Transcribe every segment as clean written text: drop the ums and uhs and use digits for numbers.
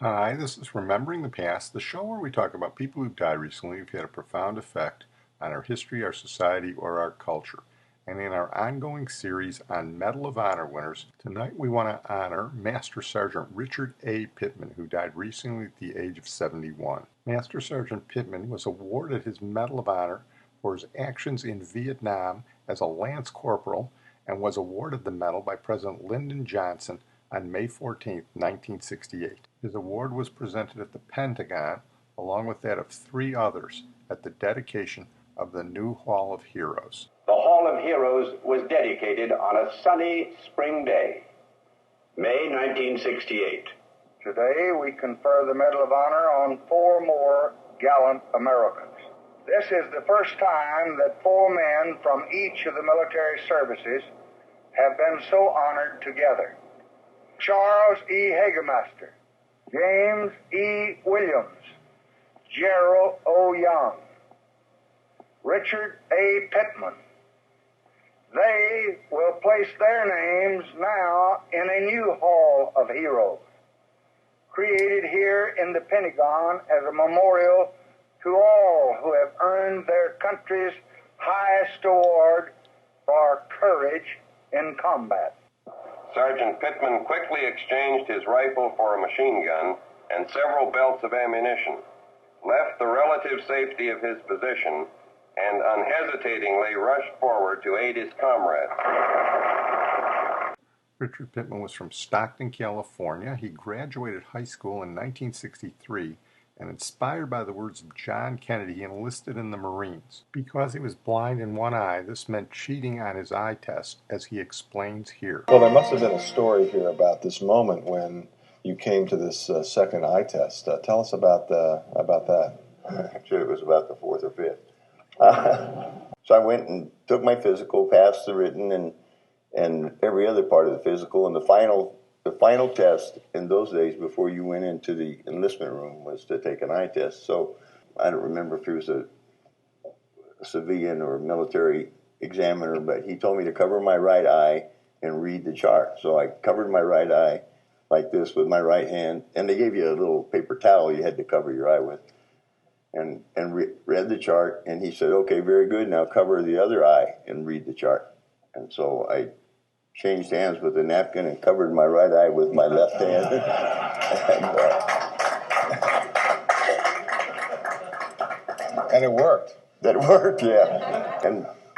Hi, this is Remembering the Past, the show where we talk about people who've died recently who've had a profound effect on our history, our society, or our culture. And in our ongoing series on Medal of Honor winners, tonight we want to honor Master Sergeant Richard A. Pittman, who died recently at the age of 71. Master Sergeant Pittman was awarded his Medal of Honor for his actions in Vietnam as a Lance Corporal and was awarded the medal by President Lyndon Johnson on May 14, 1968. His award was presented at the Pentagon, along with that of three others, at the dedication of the new Hall of Heroes. The Hall of Heroes was dedicated on a sunny spring day, May 1968. Today we confer the Medal of Honor on four more gallant Americans. This is the first time that four men from each of the military services have been so honored together. Charles E. Hagemaster, James E. Williams, Gerald O. Young, Richard A. Pittman. They will place their names now in a new Hall of Heroes, created here in the Pentagon as a memorial to all who have earned their country's highest award for courage in combat. Sergeant Pittman quickly exchanged his rifle for a machine gun and several belts of ammunition, left the relative safety of his position, and unhesitatingly rushed forward to aid his comrades. Richard Pittman was from Stockton, California. He graduated high school in 1963, and inspired by the words of John Kennedy, he enlisted in the Marines. Because he was blind in one eye, this meant cheating on his eye test, as he explains here. Well, there must have been a story here about this moment when you came to this second eye test. Tell us about that. Actually, it was about the fourth or fifth. So I went and took my physical, passed the written, and every other part of the physical, and the final test in those days before you went into the enlistment room was to take an eye test. So I don't remember if he was a civilian or military examiner, but he told me to cover my right eye and read the chart. So I covered my right eye like this with my right hand, and they gave you a little paper towel you had to cover your eye with, and read the chart, and he said, okay, very good, now cover the other eye and read the chart. And so I changed hands with a napkin and covered my right eye with my left hand. And it worked. That worked, yeah.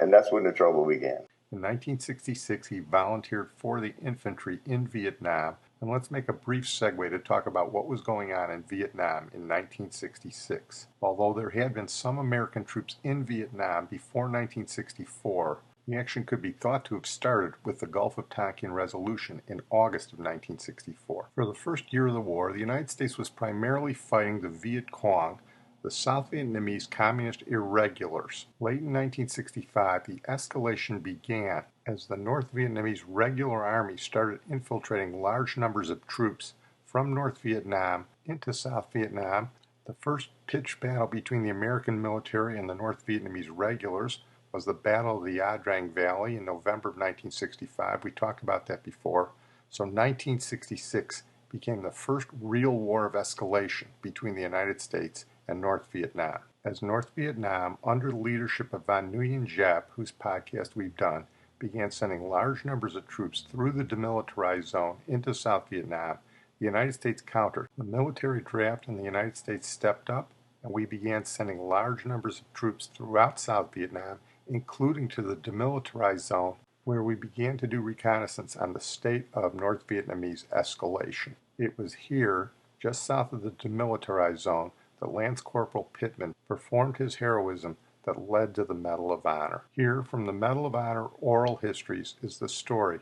And that's when the trouble began. In 1966, he volunteered for the infantry in Vietnam. And let's make a brief segue to talk about what was going on in Vietnam in 1966. Although there had been some American troops in Vietnam before 1964, the action could be thought to have started with the Gulf of Tonkin Resolution in August of 1964. For the first year of the war, the United States was primarily fighting the Viet Cong, the South Vietnamese Communist irregulars. Late in 1965, the escalation began as the North Vietnamese Regular Army started infiltrating large numbers of troops from North Vietnam into South Vietnam. The first pitched battle between the American military and the North Vietnamese regulars was the Battle of the Ia Drang Valley in November of 1965. We talked about that before. So 1966 became the first real war of escalation between the United States and North Vietnam. As North Vietnam, under the leadership of Von Nguyen Giap, whose podcast we've done, began sending large numbers of troops through the demilitarized zone into South Vietnam, the United States countered. The military draft in the United States stepped up, and we began sending large numbers of troops throughout South Vietnam, including to the demilitarized zone, where we began to do reconnaissance on the state of North Vietnamese escalation. It was here, just south of the demilitarized zone, that Lance Corporal Pittman performed his heroism that led to the Medal of Honor. Here, from the Medal of Honor oral histories, is the story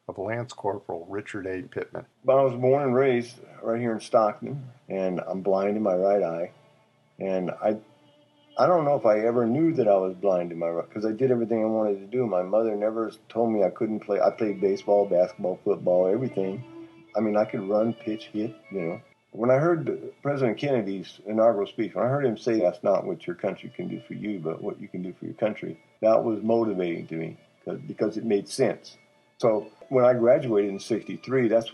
of Lance Corporal Richard A. Pittman. I was born and raised right here in Stockton, and I'm blind in my right eye. And I don't know if I ever knew that I was blind in my right, because I did everything I wanted to do. My mother never told me I couldn't play. I played baseball, basketball, football, everything. I mean, I could run, pitch, hit, When I heard President Kennedy's inaugural speech, when I heard him say, that's not what your country can do for you, but what you can do for your country, that was motivating to me because it made sense. So when I graduated in '63, that's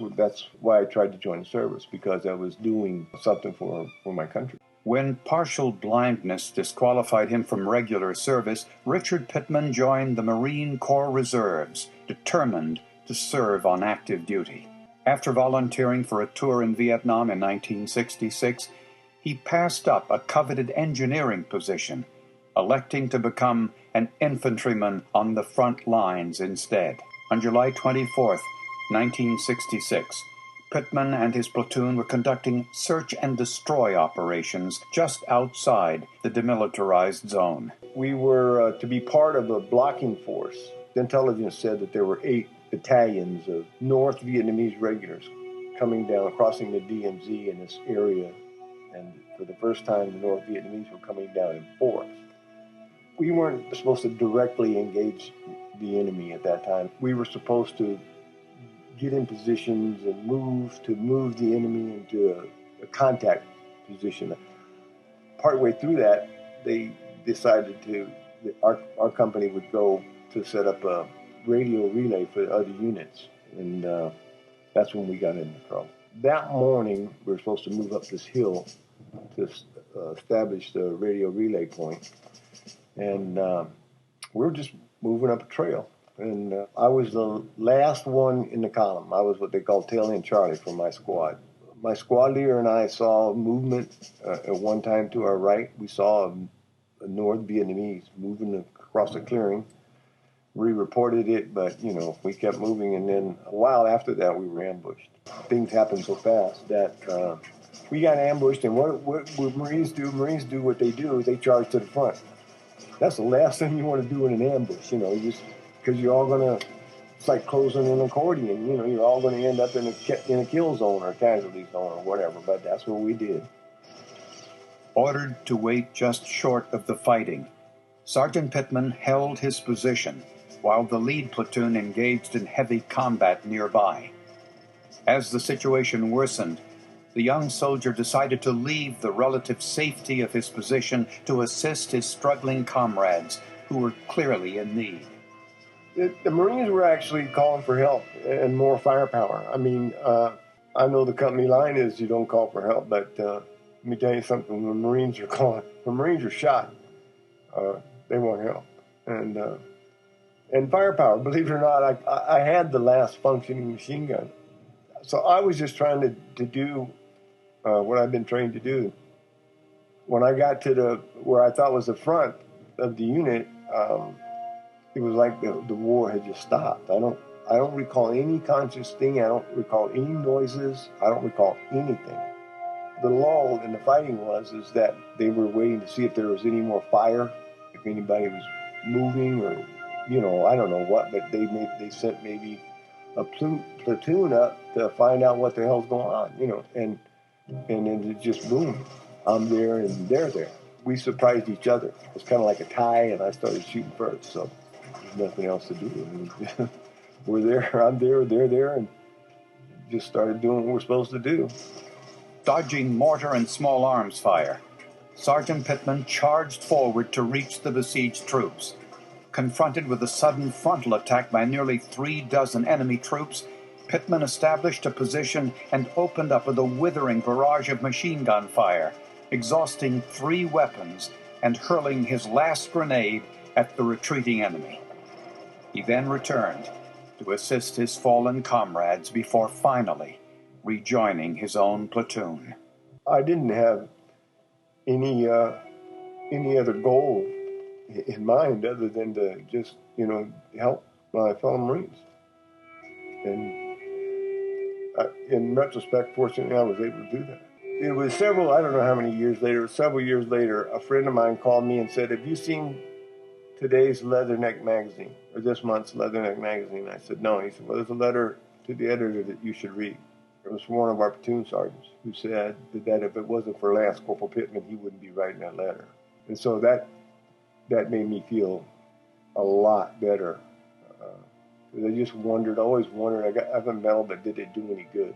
why I tried to join the service, because I was doing something for my country. When partial blindness disqualified him from regular service, Richard Pittman joined the Marine Corps Reserves, determined to serve on active duty. After volunteering for a tour in Vietnam in 1966, he passed up a coveted engineering position, electing to become an infantryman on the front lines instead. On July 24, 1966, Pittman and his platoon were conducting search and destroy operations just outside the demilitarized zone. We were to be part of a blocking force. The intelligence said that there were 8 battalions of North Vietnamese regulars coming down, crossing the DMZ in this area. And for the first time, the North Vietnamese were coming down in force. We weren't supposed to directly engage the enemy at that time. We were supposed to get in positions and move the enemy into a contact position. Partway through that, they decided that our company would go to set up a radio relay for the other units, and that's when we got into trouble. That morning, we were supposed to move up this hill to establish the radio relay point, and we were just moving up a trail. And I was the last one in the column. I was what they call tail end Charlie for my squad. My squad leader and I saw movement at one time to our right. We saw a North Vietnamese moving across a clearing. We reported it, but, we kept moving. And then a while after that, we were ambushed. Things happened so fast that we got ambushed. And what Marines do what they do. They charge to the front. That's the last thing you want to do in an ambush, because you're all going to, it's like closing an accordion, you're all going to end up in a kill zone or a casualty zone or whatever, but that's what we did. Ordered to wait just short of the fighting, Sergeant Pittman held his position while the lead platoon engaged in heavy combat nearby. As the situation worsened, the young soldier decided to leave the relative safety of his position to assist his struggling comrades who were clearly in need. The Marines were actually calling for help and more firepower. I mean, I know the company line is you don't call for help, but let me tell you something. When Marines are shot, they want help. And firepower, believe it or not, I had the last functioning machine gun. So I was just trying to do what I've been trained to do. When I got to where I thought was the front of the unit, it was like the war had just stopped. I don't recall any conscious thing. I don't recall any noises. I don't recall anything. The lull in the fighting is that they were waiting to see if there was any more fire, if anybody was moving, or I don't know what. But they sent maybe a platoon up to find out what the hell's going on, and then it just boom, I'm there and they're there. We surprised each other. It was kind of like a tie, and I started shooting first. So. Nothing else to do. We're there, I'm there, they're there, and just started doing what we're supposed to do. Dodging mortar and small arms fire, Sergeant Pittman charged forward to reach the besieged troops. Confronted with a sudden frontal attack by nearly 36 enemy troops, Pittman established a position and opened up with a withering barrage of machine gun fire, exhausting 3 weapons and hurling his last grenade at the retreating enemy. He then returned to assist his fallen comrades before finally rejoining his own platoon. I didn't have any other goal in mind other than to just, help my fellow Marines. And in retrospect, fortunately, I was able to do that. It was several years later, a friend of mine called me and said, "Have you seen today's Leatherneck magazine, or this month's Leatherneck magazine?" I said, "No." He said, "Well, there's a letter to the editor that you should read." It was from one of our platoon sergeants who said that if it wasn't for Lance Corporal Pittman, he wouldn't be writing that letter. And so that made me feel a lot better. I just always wondered, I have a medal, but did it do any good?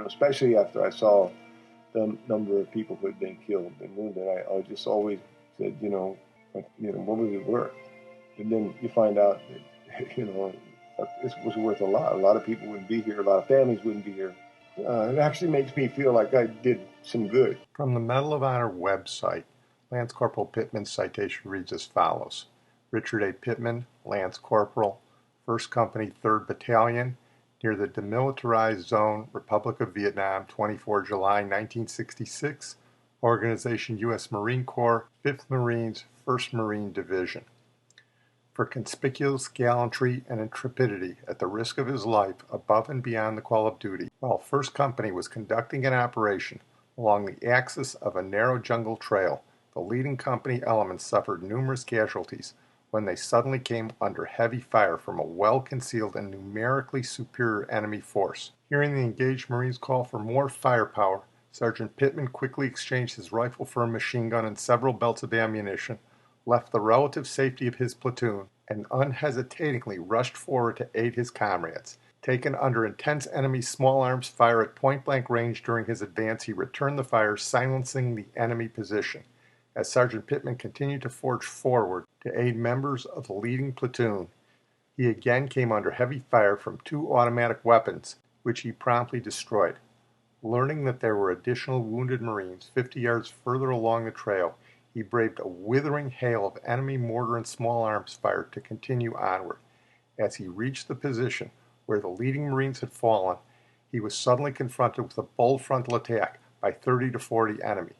Especially after I saw the number of people who had been killed and wounded. I just always said, what was it worth? And then you find out that, This was worth a lot. A lot of people wouldn't be here. A lot of families wouldn't be here. It actually makes me feel like I did some good. From the Medal of Honor website, Lance Corporal Pittman's citation reads as follows. Richard A. Pittman, Lance Corporal, 1st Company, 3rd Battalion, near the Demilitarized Zone, Republic of Vietnam, 24 July 1966, Organization U.S. Marine Corps, 5th Marines, 1st Marine Division. For conspicuous gallantry and intrepidity at the risk of his life above and beyond the call of duty, while 1st Company was conducting an operation along the axis of a narrow jungle trail, the leading company elements suffered numerous casualties when they suddenly came under heavy fire from a well-concealed and numerically superior enemy force. Hearing the engaged Marines call for more firepower, Sergeant Pittman quickly exchanged his rifle for a machine gun and several belts of ammunition, left the relative safety of his platoon, and unhesitatingly rushed forward to aid his comrades. Taken under intense enemy small arms fire at point-blank range during his advance, he returned the fire, silencing the enemy position. As Sergeant Pittman continued to forge forward to aid members of the leading platoon, he again came under heavy fire from 2 automatic weapons, which he promptly destroyed. Learning that there were additional wounded Marines 50 yards further along the trail, he braved a withering hail of enemy mortar and small arms fire to continue onward. As he reached the position where the leading Marines had fallen, he was suddenly confronted with a bold frontal attack by 30 to 40 enemy.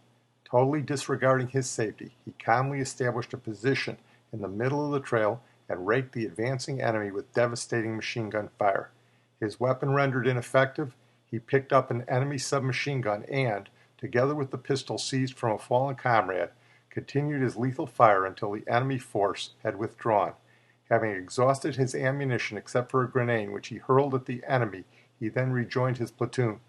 Totally disregarding his safety, he calmly established a position in the middle of the trail and raked the advancing enemy with devastating machine gun fire. His weapon rendered ineffective, he picked up an enemy submachine gun and, together with the pistol seized from a fallen comrade, continued his lethal fire until the enemy force had withdrawn. Having exhausted his ammunition except for a grenade which he hurled at the enemy, he then rejoined his platoon.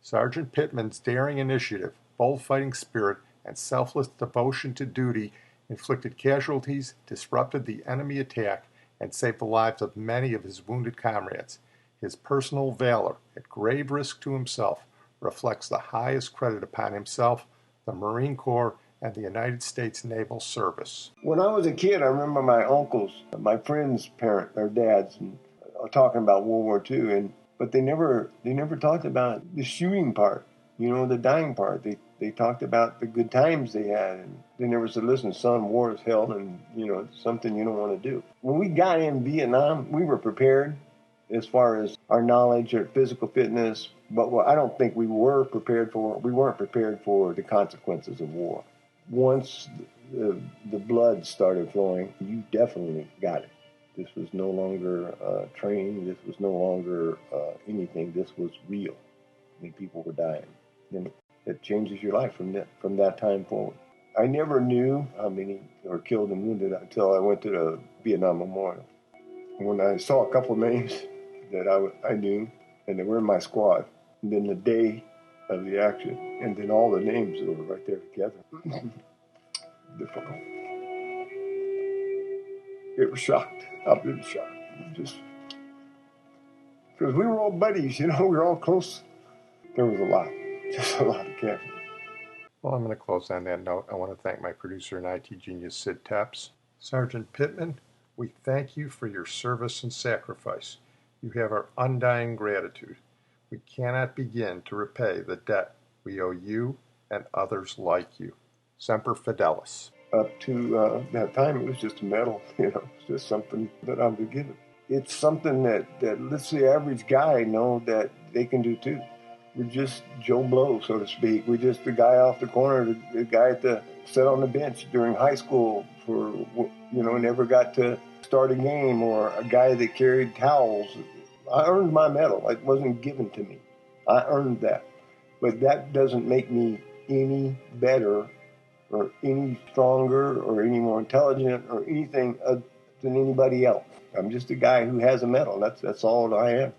Sergeant Pittman's daring initiative, bold fighting spirit, and selfless devotion to duty inflicted casualties, disrupted the enemy attack, and saved the lives of many of his wounded comrades. His personal valor, at grave risk to himself, reflects the highest credit upon himself, the Marine Corps, and the United States Naval Service. When I was a kid, I remember my uncles, my friends' parents, their dads, talking about World War II, but they never talked about the shooting part, the dying part. They talked about the good times they had, and they never said, "Listen, son, war is hell, and it's something you don't want to do." When we got in Vietnam, we were prepared as far as our knowledge or physical fitness, but I don't think we weren't prepared for the consequences of war. Once the blood started flowing, you definitely got it. This was no longer training. This was no longer anything. This was real. I mean, people were dying. And it changes your life from that time forward. I never knew how many were killed and wounded until I went to the Vietnam Memorial. When I saw a couple names that I knew, and they were in my squad, and then the day of the action, and then all the names that were right there together. Difficult. It was shocked. I've been shocked. Just because we were all buddies, we were all close. There was just a lot of casualties. Well, I'm going to close on that note. I want to thank my producer and IT genius, Sid Tepps. Sergeant Pittman, we thank you for your service and sacrifice. You have our undying gratitude. We cannot begin to repay the debt we owe you and others like you. Semper Fidelis. Up to that time, it was just a medal. It's just something that I was given. It's something that lets the average guy know that they can do too. We're just Joe Blow, so to speak. We're just the guy off the corner, the guy that sat on the bench during high school for, never got to start a game, or a guy that carried towels. I earned my medal. It wasn't given to me. I earned that. But that doesn't make me any better or any stronger or any more intelligent or anything than anybody else. I'm just a guy who has a medal. That's all I am.